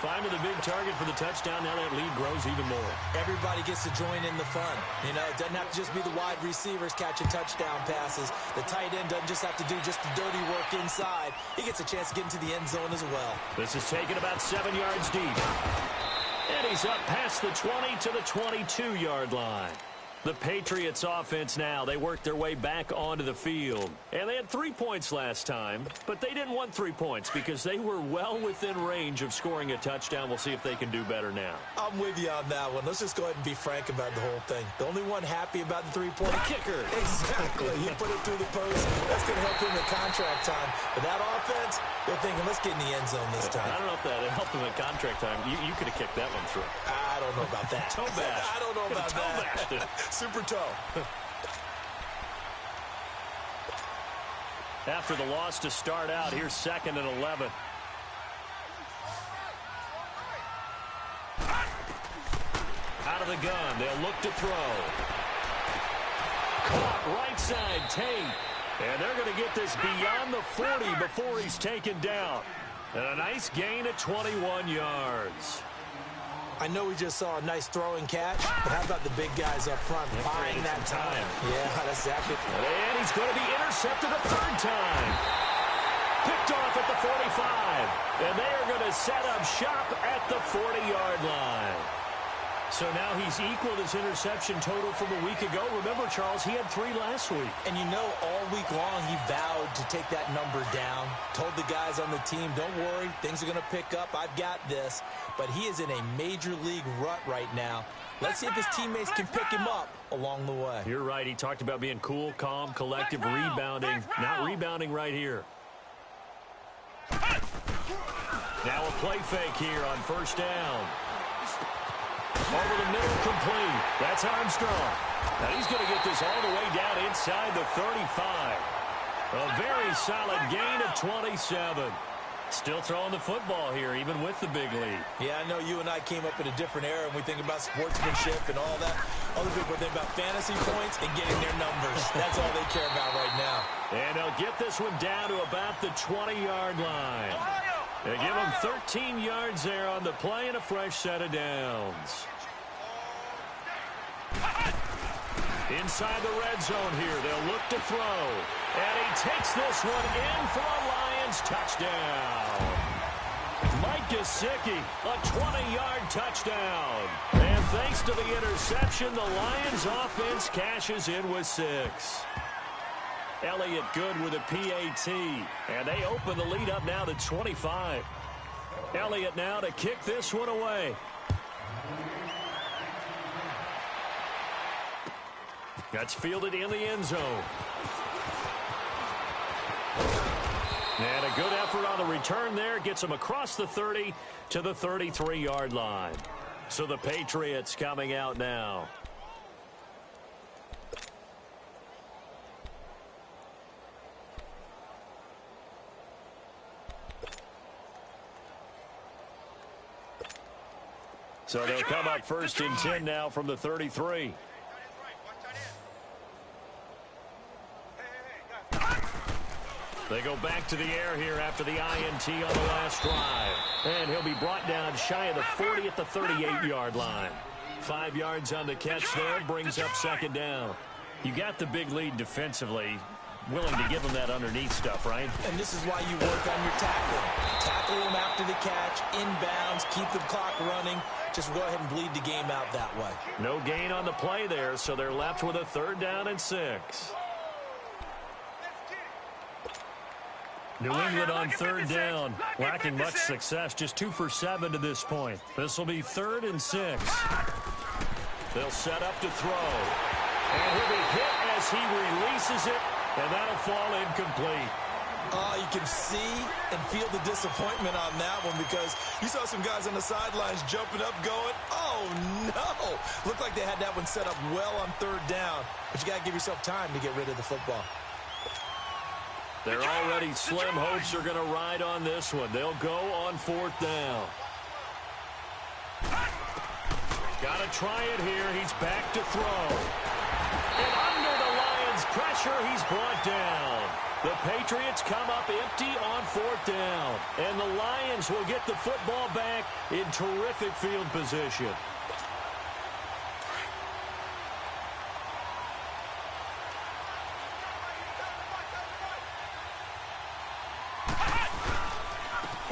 C: Finding the big target for the touchdown. Now that lead grows even more.
D: Everybody gets to join in the fun. You know, it doesn't have to just be the wide receivers catching touchdown passes. The tight end doesn't just have to do just the dirty work inside. He gets a chance to get into the end zone as well.
C: This is taken about 7 yards deep. And he's up past the 20 to the 22-yard line. The Patriots offense now, they worked their way back onto the field. And they had 3 points last time, but they didn't want 3 points because they were well within range of scoring a touchdown. We'll see if they can do better now.
D: I'm with you on that one. Let's just go ahead and be frank about the whole thing. The only one happy about the three-point kicker. Exactly. He put it through the post. That's going to help him in contract time. But that offense, they're thinking, let's get in the end zone this time.
C: I don't know if that helped him in contract time. You could have kicked that one through.
D: I don't know about that.
C: Toe bash.
D: I don't know about that. Super toe.
C: After the loss to start out, here's 2nd and 11. Out of the gun, they'll look to throw. Caught right side, Tate. And they're going to get this beyond the 40 before he's taken down. And a nice gain of 21 yards.
D: I know we just saw a nice throwing catch, but how about the big guys up front buying that time? Yeah, that's exactly.
C: And he's going to be intercepted a 3rd time. Picked off at the 45. And they are going to set up shop at the 40-yard line. So now he's equaled his interception total from a week ago. Remember, Charles, he had 3 last week.
D: And you know, all week long he vowed to take that number down. Told the guys on the team, don't worry, things are going to pick up. I've got this. But he is in a major league rut right now. Let's see if his teammates can pick him up along the way.
C: You're right. He talked about being cool, calm, collective, rebounding. Not rebounding right here. Now a play fake here on 1st down. Over the middle, complete. That's Armstrong. Now he's going to get this all the way down inside the 35. A very solid gain of 27. Still throwing the football here, even with the big lead.
D: Yeah, I know you and I came up in a different era, and we think about sportsmanship and all that. Other people think about fantasy points and getting their numbers. That's all they care about right now.
C: And they'll get this one down to about the 20-yard line. They give them 13 yards there on the play and a fresh set of downs. Inside the red zone here, they'll look to throw. And he takes this one in for a Lions touchdown. Mike Gesicki, a 20-yard touchdown. And thanks to the interception, the Lions offense cashes in with 6. Elliott good with a PAT. And they open the lead up now to 25. Elliott now to kick this one away. That's fielded in the end zone. And a good effort on the return there. Gets him across the 30 to the 33-yard line. So the Patriots coming out now. So they'll come up first and 10 now from the 33. They go back to the air here after the INT on the last drive. And he'll be brought down shy of the 40 at the 38-yard line. 5 yards on the catch there, brings up second down. You got the big lead defensively. Willing to give them that underneath stuff, right?
D: And this is why you work on your tackling. Tackle them after the catch, inbounds, keep the clock running. Just go ahead and bleed the game out that way.
C: No gain on the play there, so they're left with a 3rd down and 6. New England on 3rd down, lacking much success, just 2 for 7 to this point. This will be 3rd and 6. They'll set up to throw. And he'll be hit as he releases it, and that'll fall incomplete.
D: You can see and feel the disappointment on that one because you saw some guys on the sidelines jumping up going, oh, no. Looked like they had that one set up well on 3rd down, but you got to give yourself time to get rid of the football.
C: Their already slim hopes are going to ride on this one. They'll go on 4th down. Got to try it here. He's back to throw. And under the Lions' pressure, he's brought down. The Patriots come up empty on 4th down. And the Lions will get the football back in terrific field position.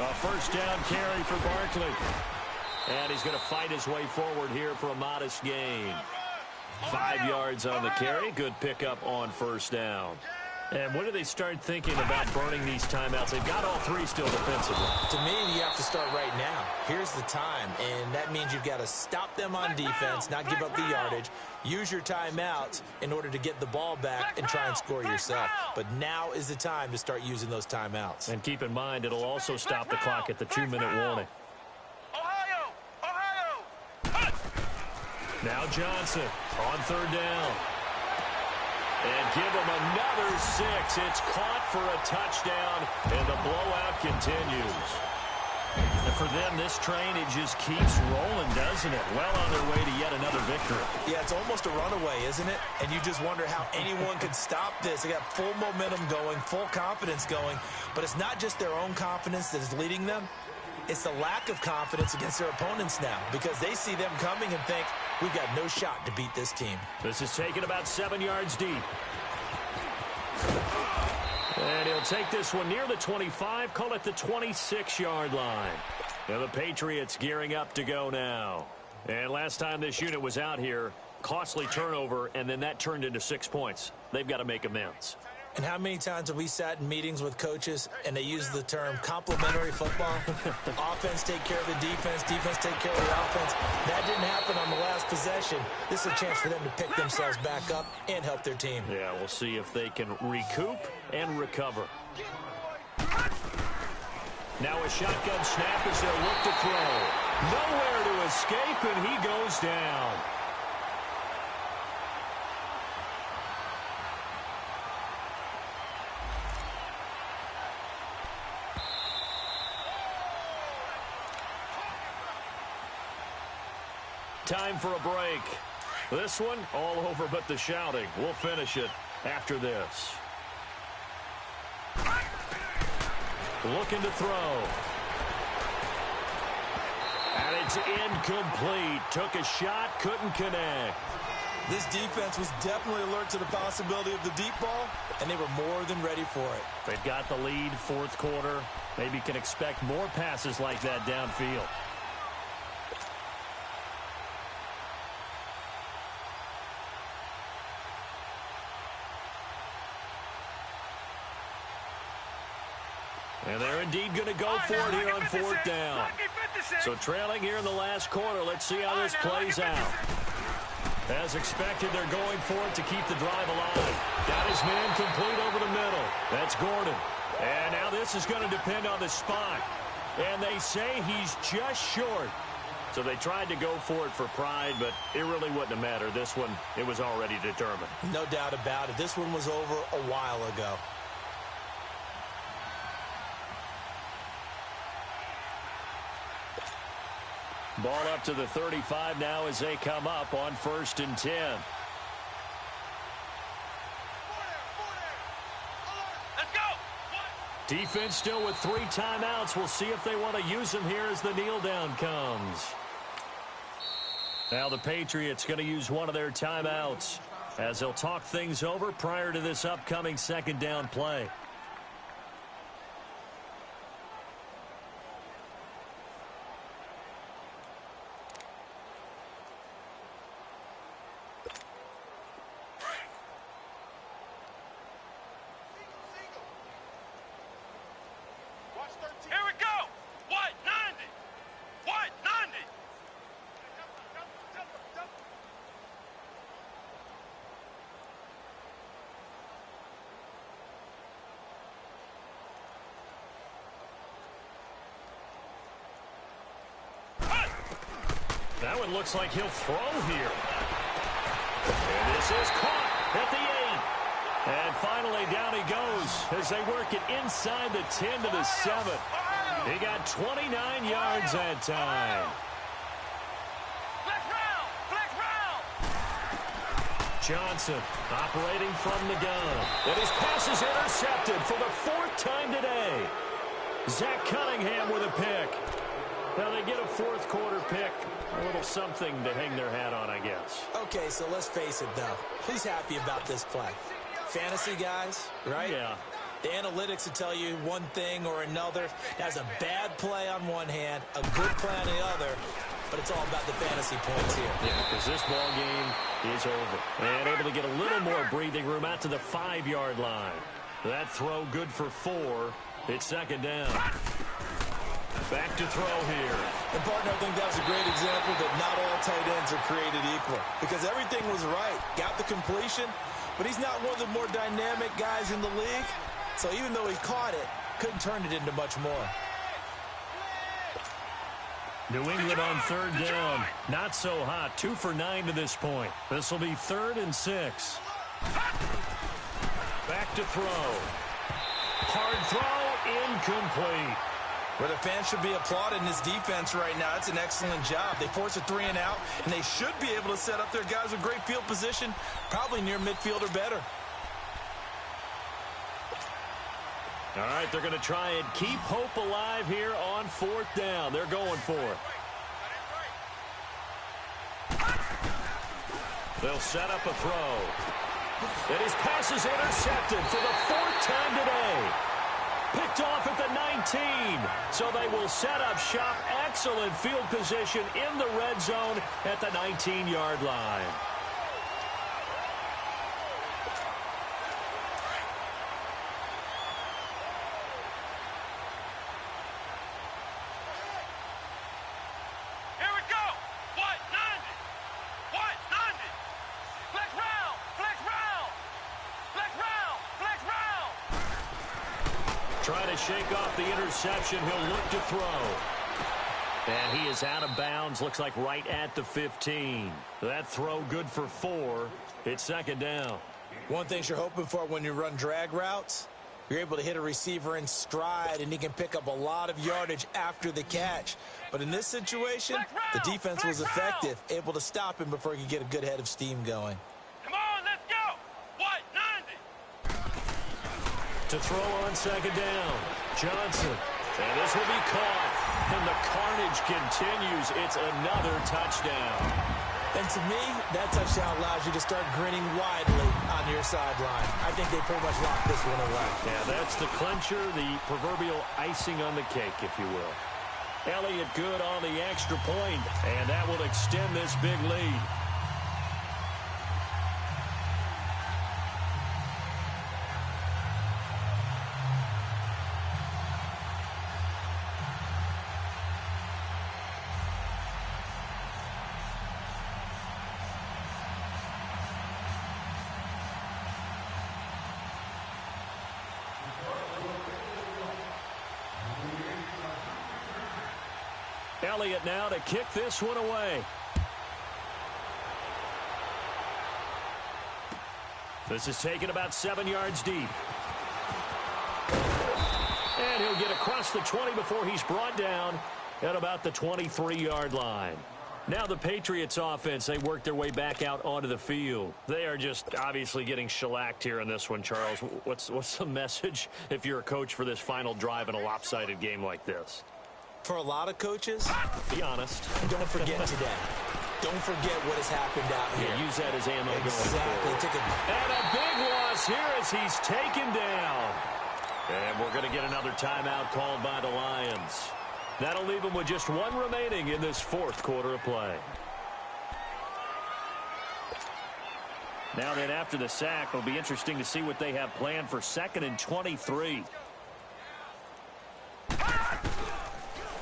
C: A 1st down carry for Barkley. And he's going to fight his way forward here for a modest gain. 5 yards on the carry. Good pickup on 1st down. And when do they start thinking about burning these timeouts? They've got all 3 still defensively.
D: To me, you have to start right now. Here's the time, and that means you've got to stop them on defense, not give up the yardage, use your timeouts in order to get the ball back and try and score yourself. But now is the time to start using those timeouts.
C: And keep in mind, it'll also stop the clock at the 2-minute warning. Now Johnson on 3rd down. And give him another 6. It's caught for a touchdown, and the blowout continues. And for them, this train, it just keeps rolling, doesn't it? Well on their way to yet another victory.
D: Yeah, it's almost a runaway, isn't it? And you just wonder how anyone could stop this. They got full momentum going, full confidence going. But it's not just their own confidence that is leading them. It's the lack of confidence against their opponents now because they see them coming and think, we've got no shot to beat this team.
C: This is taken about 7 yards deep. And he'll take this one near the 25, call it the 26-yard line. Now the Patriots gearing up to go now. And last time this unit was out here, costly turnover, and then that turned into 6 points. They've got to make amends.
D: And how many times have we sat in meetings with coaches and they use the term complementary football? Offense take care of the defense, defense take care of the offense. That didn't happen on the last possession. This is a chance for them to pick themselves back up and help their team.
C: Yeah, we'll see if they can recoup and recover. Now a shotgun snap as they'll look to throw. Nowhere to escape, and he goes down. Time for a break. This one, all over but the shouting. We'll finish it after this. Looking to throw. And it's incomplete. Took a shot, couldn't connect.
D: This defense was definitely alert to the possibility of the deep ball, and they were more than ready for it.
C: They've got the lead, fourth quarter. Maybe can expect more passes like that downfield. And they're indeed going to go for it here on fourth down. So trailing here in the last quarter. Let's see how this plays out. As expected, they're going for it to keep the drive alive. Got his man complete over the middle. That's Gordon. And now this is going to depend on the spot. And they say he's just short. So they tried to go for it for pride, but it really wouldn't have mattered. This one, it was already determined.
D: No doubt about it. This one was over a while ago.
C: Ball up to the 35 now as they come up on 1st and 10.
A: Let's go.
C: Defense still with 3 timeouts. We'll see if they want to use them here as the kneel down comes. Now the Patriots going to use one of their timeouts as they'll talk things over prior to this upcoming second down play.
A: Here we go. What? 90. What? 90.
C: That one looks like he'll throw here. And this is caught at the 8. And finally down he goes as they work it inside the 10 to the 7. He got 29 yards that time.
A: Flex round. Flex round.
C: Johnson operating from the gun. And his pass is intercepted for the 4th time today. Zach Cunningham with a pick. Now they get a fourth quarter pick. A little something to hang their hat on, I guess.
D: Okay, so let's face it, though. Who's happy about this play? Fantasy guys, right?
C: Yeah.
D: The analytics will tell you one thing or another. That's a bad play on one hand, a good play on the other, but it's all about the fantasy points here.
C: Yeah, because this ball game is over. And able to get a little more breathing room out to the 5-yard line. That throw good for 4. It's second down. Back to throw here.
D: And, partner, I think that was a great example that not all tight ends are created equal. Because everything was right. Got the completion, but he's not one of the more dynamic guys in the league. So even though he caught it, couldn't turn it into much more.
C: New England on 3rd down. Not so hot. 2 for 9 to this point. This will be 3rd and 6. Back to throw. Hard throw. Incomplete.
D: Where the fans should be applauding this defense right now. It's an excellent job. They force a 3 and out, and they should be able to set up their guys with great field position, probably near midfield or better.
C: All right, they're going to try and keep hope alive here on 4th down. They're going for it. They'll set up a throw. And his pass is intercepted for the 4th time today. Picked off at the 19. So they will set up shop. Excellent field position in the red zone at the 19-yard line.
A: Here we go. What? 90. What? 90. Flex round. Flex round. Flex round. Flex round.
C: Trying to shake off the interception. He'll look to throw. And he is out of bounds, looks like right at the 15. That throw good for 4. It's second down.
D: One thing you're hoping for when you run drag routes, you're able to hit a receiver in stride, and he can pick up a lot of yardage after the catch. But in this situation, the defense was effective, able to stop him before he could get a good head of steam going.
A: Come on, let's go. What, 90?
C: To throw on second down, Johnson. And this will be caught. And the carnage continues. It's another touchdown.
D: And to me, that touchdown allows you to start grinning widely on your sideline. I think they pretty much locked this one away.
C: Yeah, that's the clincher, the proverbial icing on the cake, if you will. Elliott good on the extra point, and that will extend this big lead. Elliott now to kick this one away. This is taken about 7 yards deep. And he'll get across the 20 before he's brought down at about the 23-yard line. Now the Patriots offense, they work their way back out onto the field. They are just obviously getting shellacked here in this one, Charles. What's the message if you're a coach for this final drive in a lopsided game like this?
D: For a lot of coaches,
C: be honest.
D: Don't forget today. Don't forget what has happened out here.
C: Yeah, use that as ammo going
D: forward.
C: And a big loss here as he's taken down. And we're going to get another timeout called by the Lions. That'll leave them with just one remaining in this fourth quarter of play. Now then, after the sack, it'll be interesting to see what they have planned for 2nd and 23.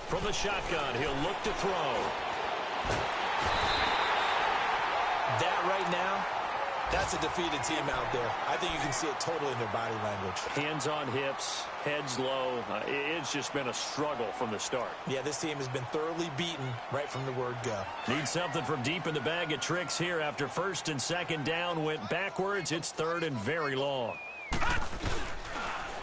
C: From the shotgun, he'll look to throw.
D: That right now, that's a defeated team out there. I think you can see it totally in their body language.
C: Hands on hips, heads low. It's just been a struggle from the start.
D: Yeah, this team has been thoroughly beaten right from the word go.
C: Need something from deep in the bag of tricks here after 1st and 2nd down went backwards. It's 3rd and very long.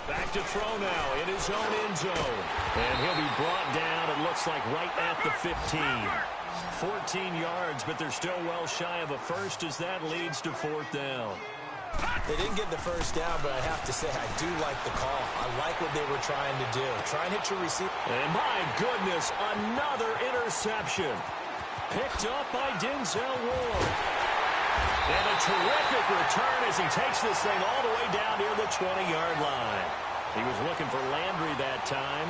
C: Back to throw now in his own end zone. And he'll be brought down, it looks like, right at the 15. 14 yards, but they're still well shy of a first as that leads to 4th down.
D: They didn't get the first down, but I have to say, I do like the call. I like what they were trying to do. Try and hit your receiver.
C: And my goodness, another interception. Picked up by Denzel Ward. And a terrific return as he takes this thing all the way down near the 20-yard line. He was looking for Landry that time.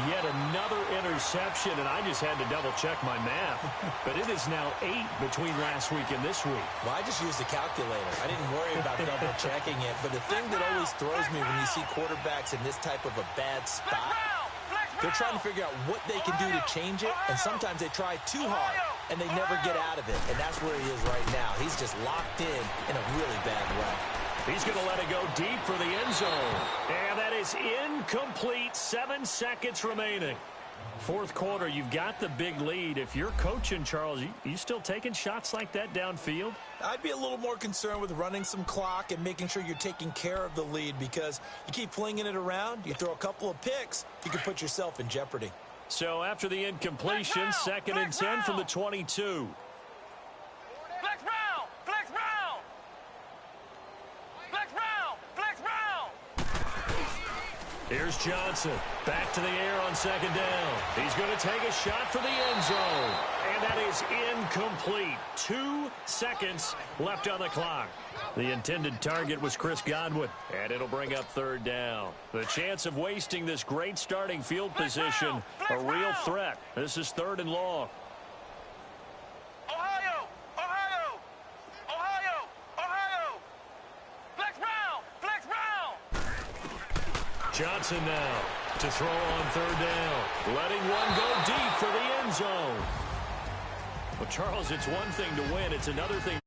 C: Yet another interception, and I just had to double-check my math. But it is now 8 between last week and this week.
D: Well, I just used a calculator. I didn't worry about double-checking it. But the thing that always throws me when you see quarterbacks in this type of a bad spot, they're trying to figure out what they can do to change it, and sometimes they try too hard, and they never get out of it. And that's where he is right now. He's just locked in a really bad way.
C: He's going to let it go deep for the end zone. And that is incomplete. 7 seconds remaining. Fourth quarter, you've got the big lead. If you're coaching, Charles, you still taking shots like that downfield?
D: I'd be a little more concerned with running some clock and making sure you're taking care of the lead, because you keep flinging it around, you throw a couple of picks, you can put yourself in jeopardy.
C: So after the incompletion, 2nd and 10 from the 22.
A: Flex round! Flex round! Flex round! Flex round!
C: Here's Johnson. Back to the air on 2nd down. He's going to take a shot for the end zone. And that is incomplete. 2 seconds left on the clock. The intended target was Chris Godwin. And it'll bring up 3rd down. The chance of wasting this great starting field position, a real threat. This is 3rd and long.
A: Ohio! Ohio! Ohio! Ohio! Flex round! Flex round!
C: Johnson now to throw on 3rd down. Letting one go deep for the end zone. Well, Charles, it's one thing to win. It's another thing